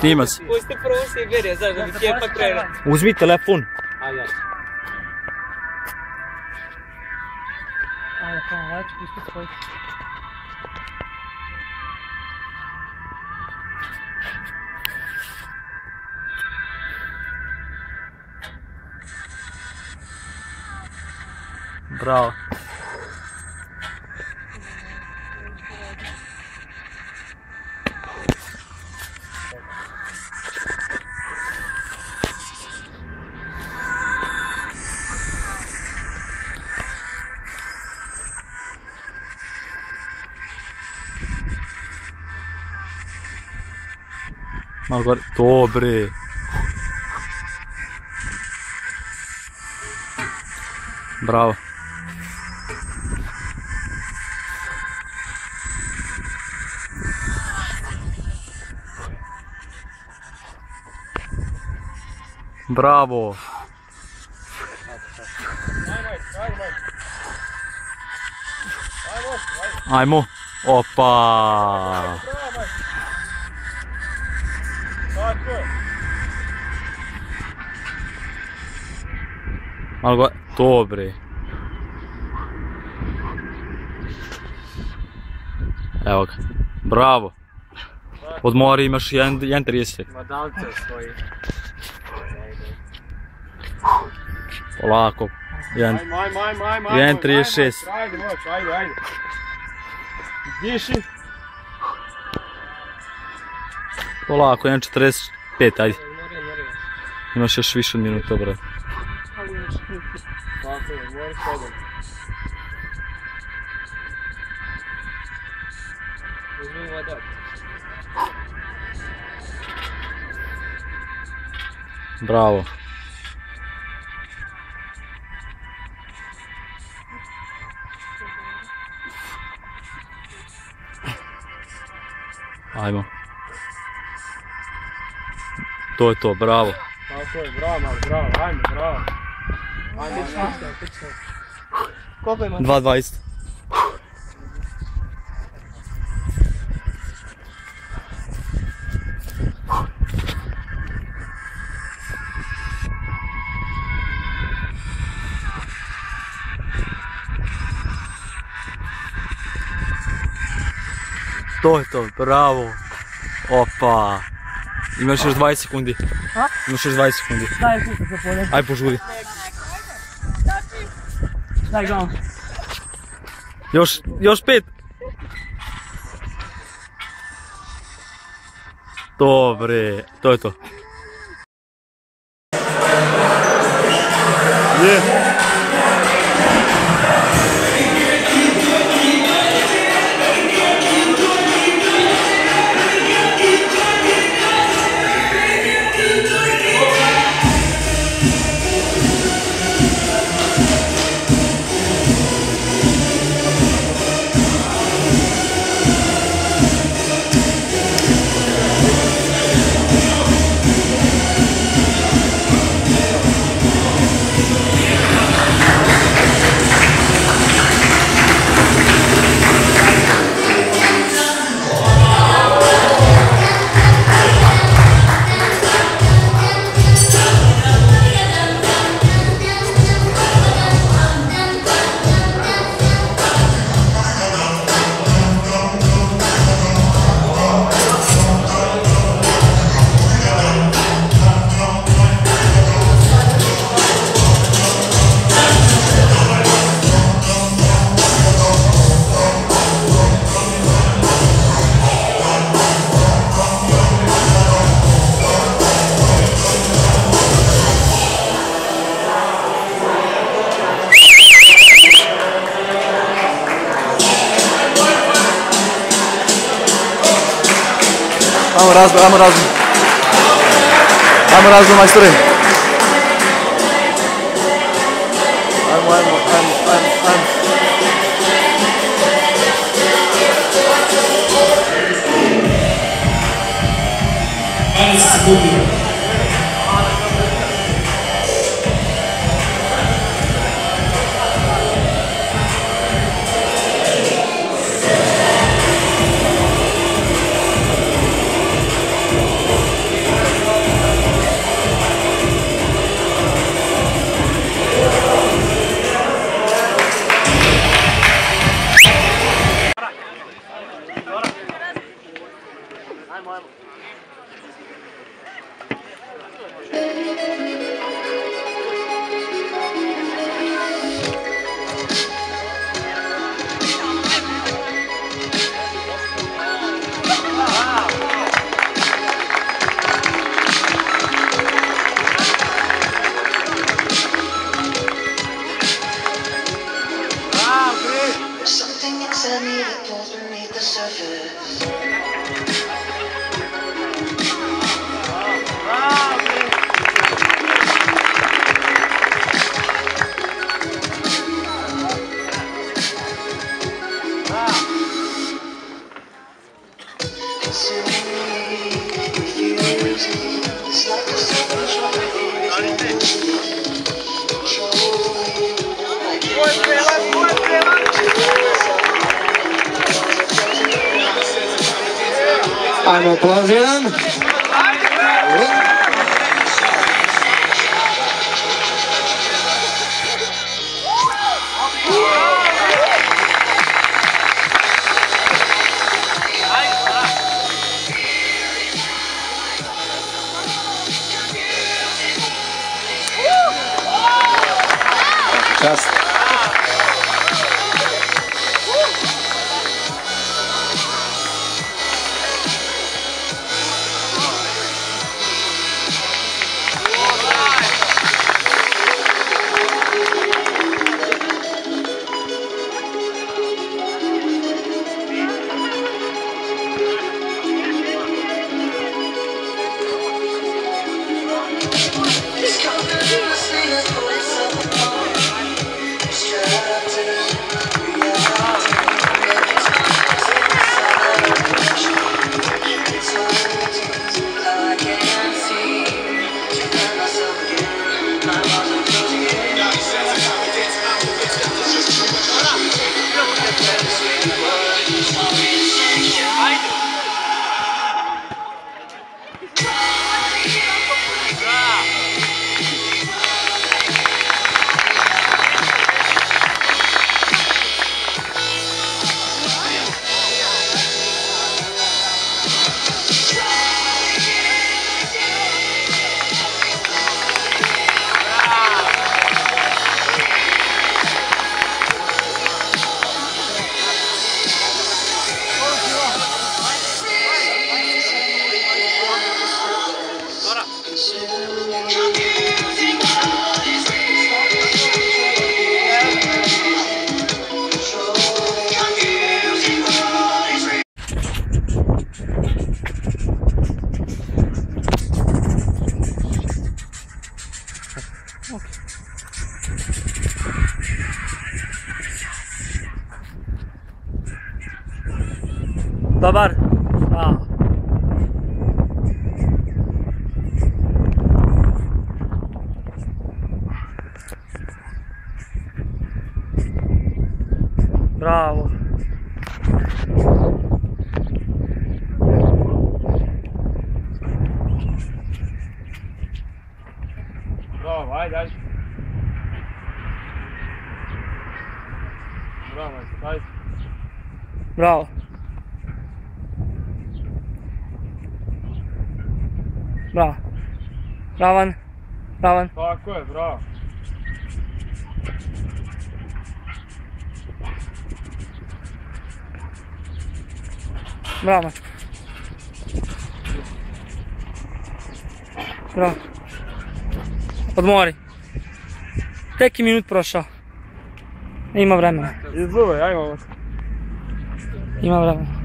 Snima se. Pusti prvo Sibirije, znaš da bi ti je pa krenuo. Uzmi telefon. Ajde. Ajde, kao vač, pusti svoj. Bravo. Malo gore, dobre. Bravo. Bravo. Ajmo. Opa. Malo gore, dobre. Evo ga. Bravo. Odmori, imaš 1.30. Madalce svoji. Polako. 1.36. Ajde, moć, ajde. Diši. Polako, 1.45, ajde. Imaš još više od minuta, brate. Tako je, moraš odem. Uzmi vodak. Bravo. Ajmo. To je to, bravo. Tako je, bravo, ajme, bravo. Ajme, Pično. Koliko ima? 2.20. To je to, bravo. Opa. Imaš još 20 sekundi. A? Imaš još 20 sekundi. Daj puta za polje. Aj požuri. Daj gledam. Još 5. Dobre, to je to. Je. Ajmo razno, majstore. Ajmo. Something inside me that pulls beneath the surface. Ajmo, aplauz jedan. Čast. Dobar. Bravo. Bravo. Bravo, ajde, ajde. Bravo, ajde. Bravo. Bravo. Ravan. Ravan. Tako je, bravo. Bravo, mačko. Bravo. Odmori. Tek je minut prošao. Ima vremena. Izluvaj, ajmo ovo. Ima vremena.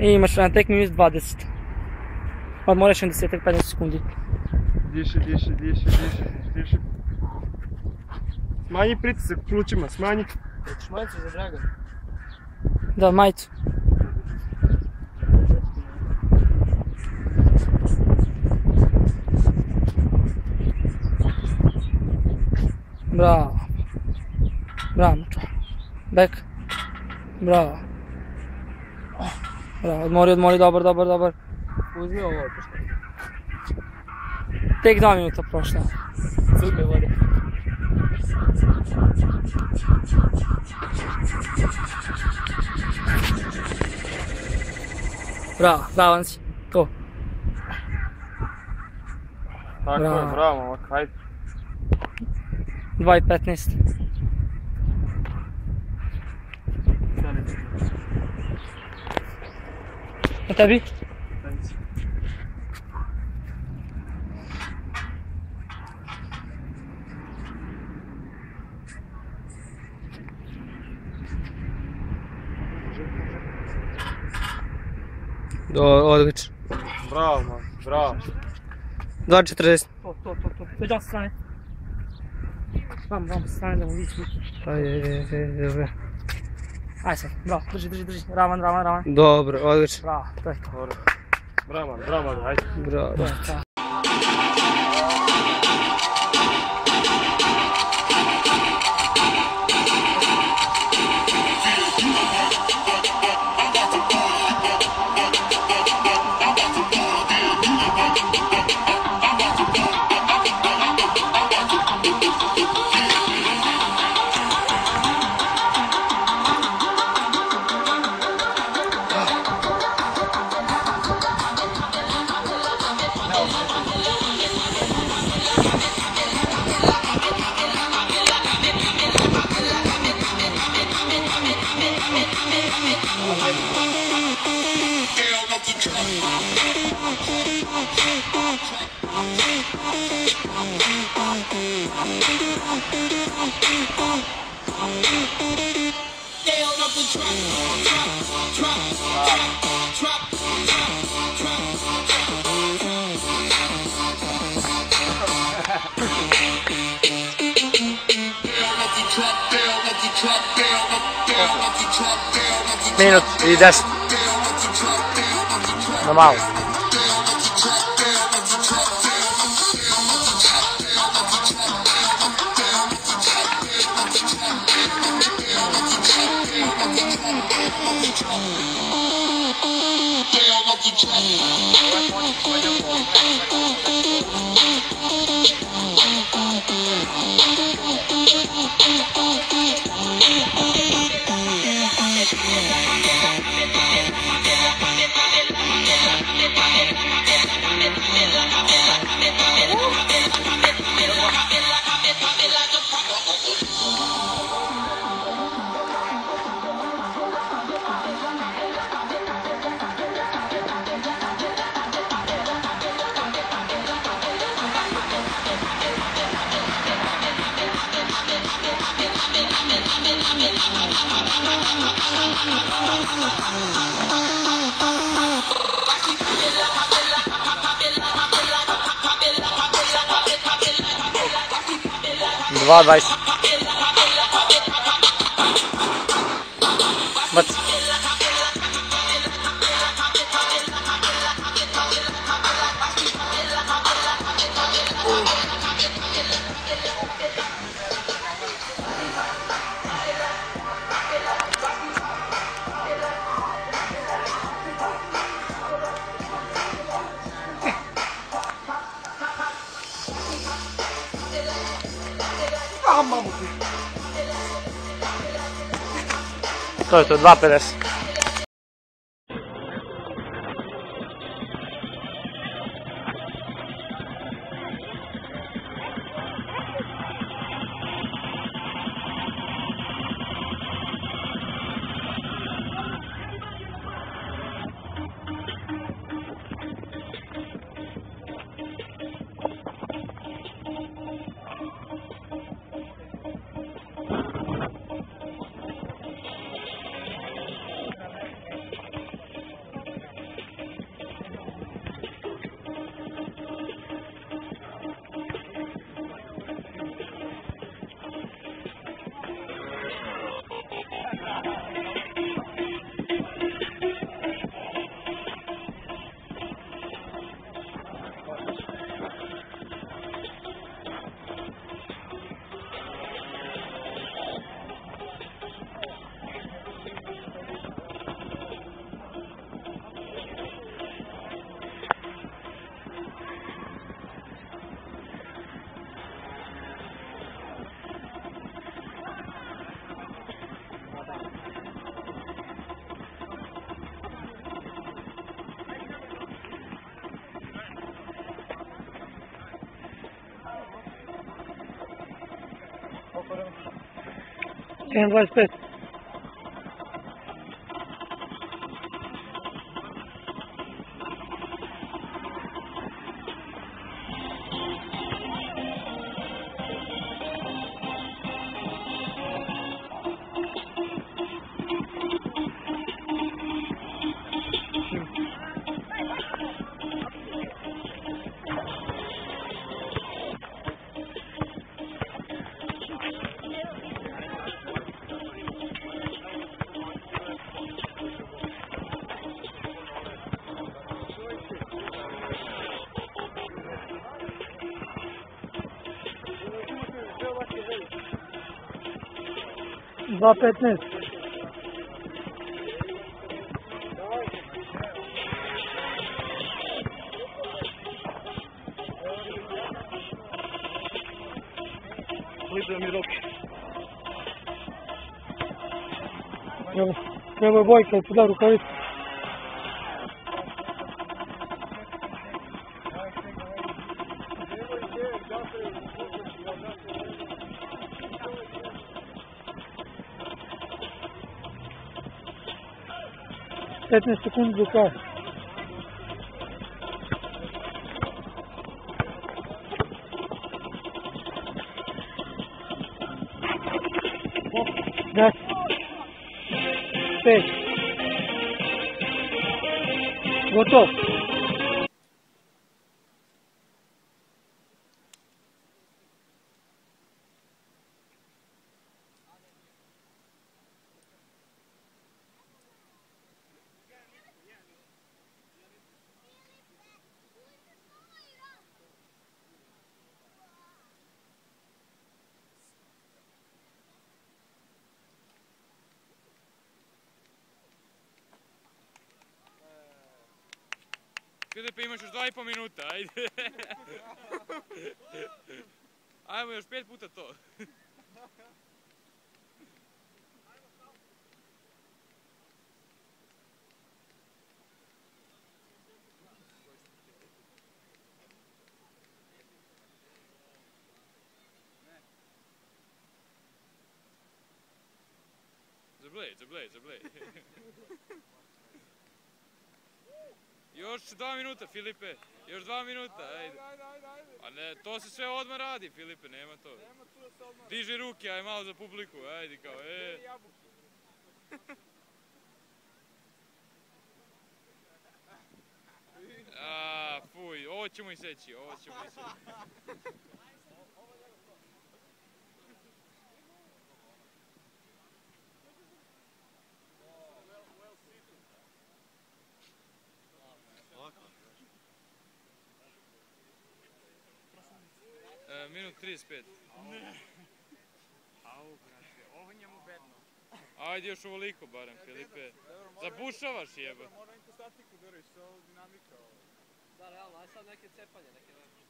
I imaš vremena, tek minut 20. Odmoriš onda 10-15 sekundi. Diši. Smanji pritisak plućima, smanji. Hoćeš majicu za Dragan? Da, majicu. Bravo. Bravo, mačko. Bek. Bravo. Bravo, odmori, dobar. Uzmi ovo opušta. Tek 2 minuta prošla. Uzmi vode. Bravo, bravo Ansi. To. Tako je, Bravo. bravo, momak, hajde. 2,15. Na tebi? Odlično. Bravo, momak, bravo. 2,40. To. Dođi sa strane. Vam sa strane da mu vidi. Dobro. Ajde sad, bravo, drži. Ravan. Dobro, odlično. Bravo, to je to. Dobro. Bravo, bravo, hajde. Bravo. To je to. Minut i 10. Na malo. Dva 20. Baci. To je to, 2,50. 1.25. Dva 15. Libre mi ruke. Evo je Bojka, ti da rukavicu. Petnaest sekundi do kraja. Gas. 5. Gotov. Filipe, imaš još 2,5 minuta, ajde. Ajmo još 5 puta to. Zablej. Još 2 minuta, Filipe. Još 2 minuta, ajde. A ne, to se sve odmah radi, Filipe, nema to. Diži ruke, aj malo za publiku, ajde kao, fuj, ovo ćemo iseći, Minut 35. Au, brate, ovo njemu bedno. Ajde još ovoliko barem, Filipe. Zabušavaš jeba. Moram neku statiku da reći, to je dinamika. Da, realno, aj sad neke cepanje, neke vežbe.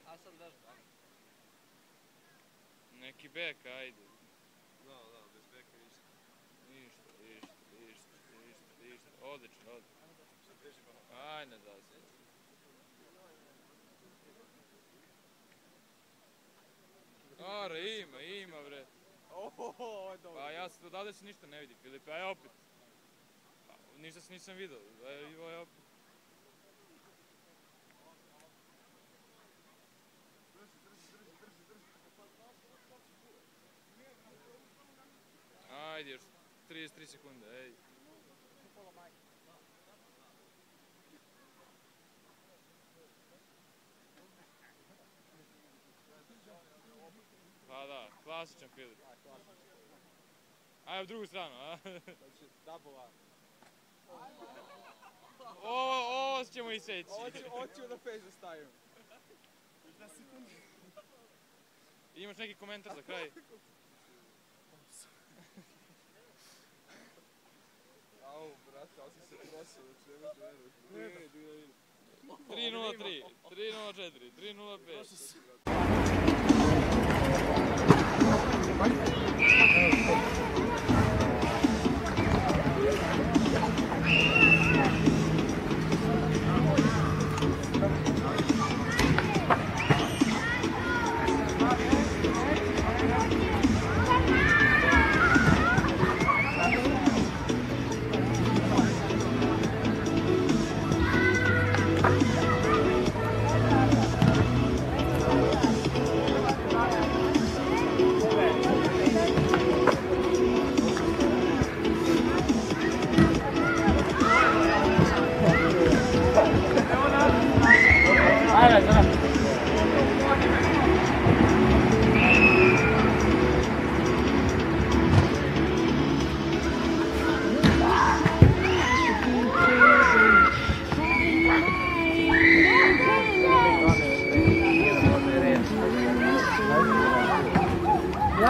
Aj sad vežbe, ajde. Neki bek, ajde. Da, bez beka ništa. Ništa. Odlično. Ajde, da se. Ara, ima bre. Ovo je dobro. Pa ja se odavde se ništa ne vidi, Filipe, aj opet. Ništa se nisam vidio, aj opet. Ajde još 33 sekunde, ej. Pa da, klasičan Filip. Ajde u drugu stranu, a? Znači, double-a. Ovo ćemo iseći. Ovo ćemo da face stavim. Imaš neki komentar za kraj? Au, brate, ali si se prosio, znači ne može veruješ. 3:03, 3:04, 3:05.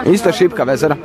Isto šipka vezera.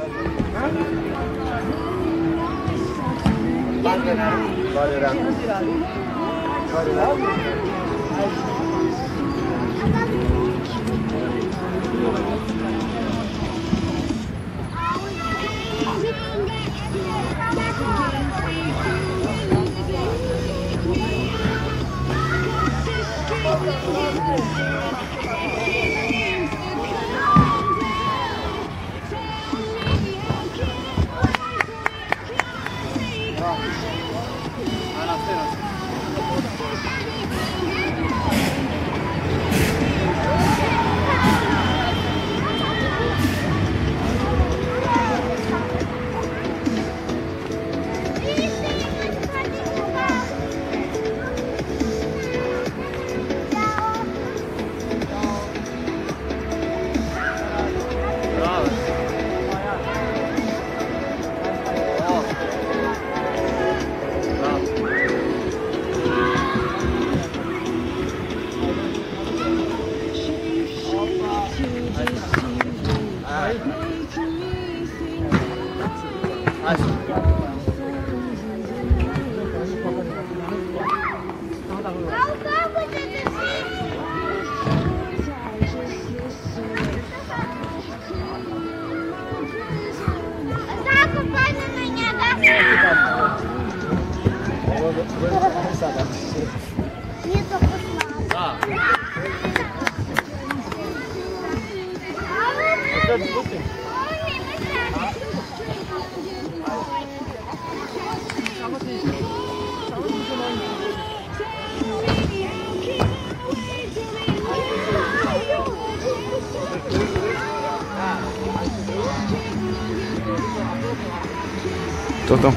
To.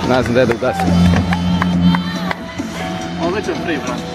Ne znam da je da ugasi. Odličan free, bro.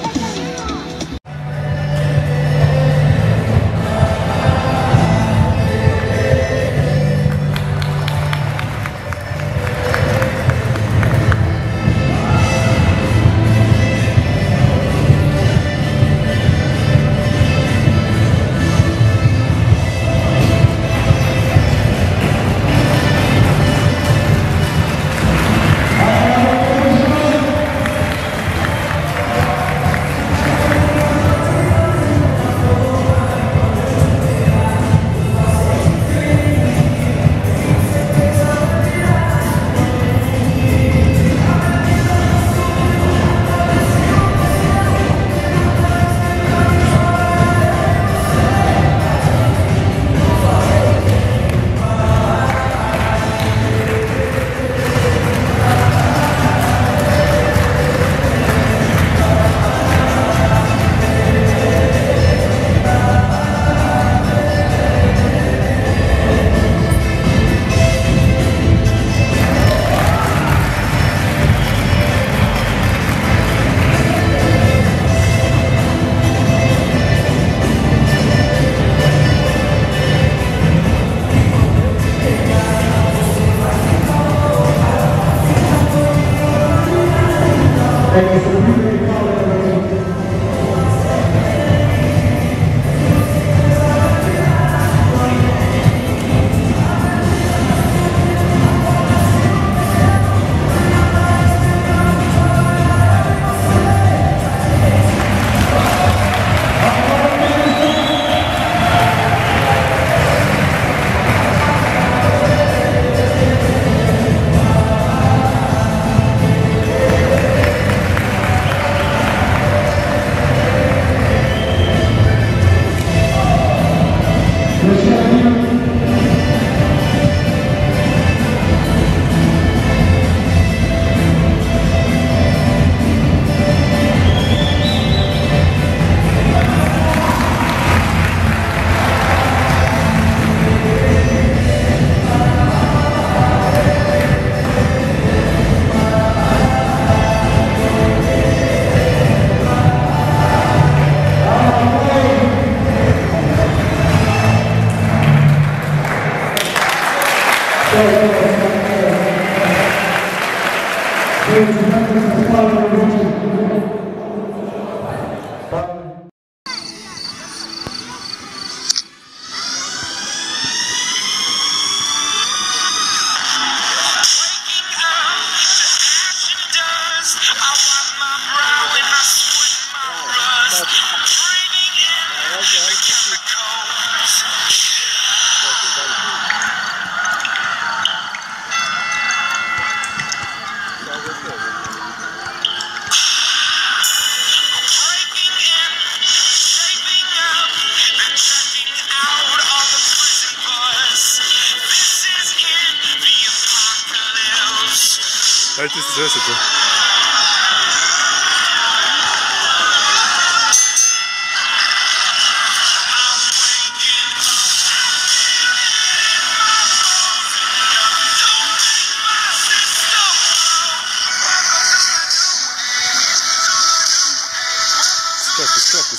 Ajde ti se zvese to.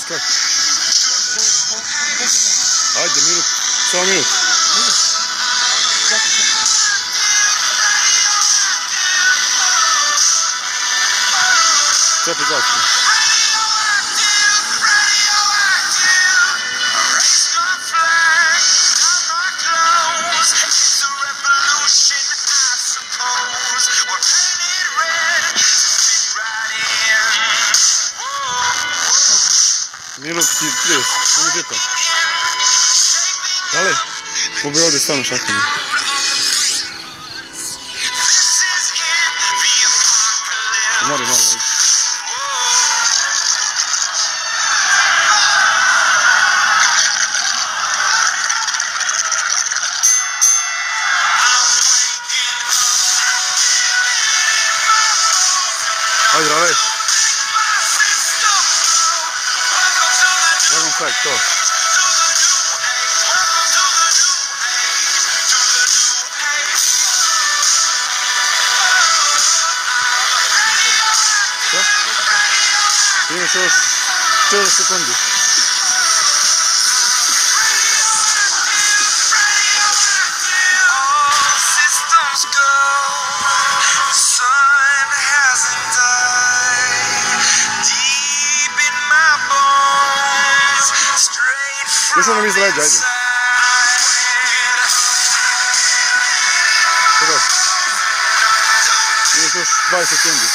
Skaki. Ajde, minut, samo minut. Čepi zašto. Minut 30, samo djeto. Dale, pobi ovdje stano šakanje. Mori, ajde. Ajde, dale. Lagom kraj, to. Što? Imaš još 4 sekundi. Još ono mi izleđa, ajde. Imaš još 20 sekundi.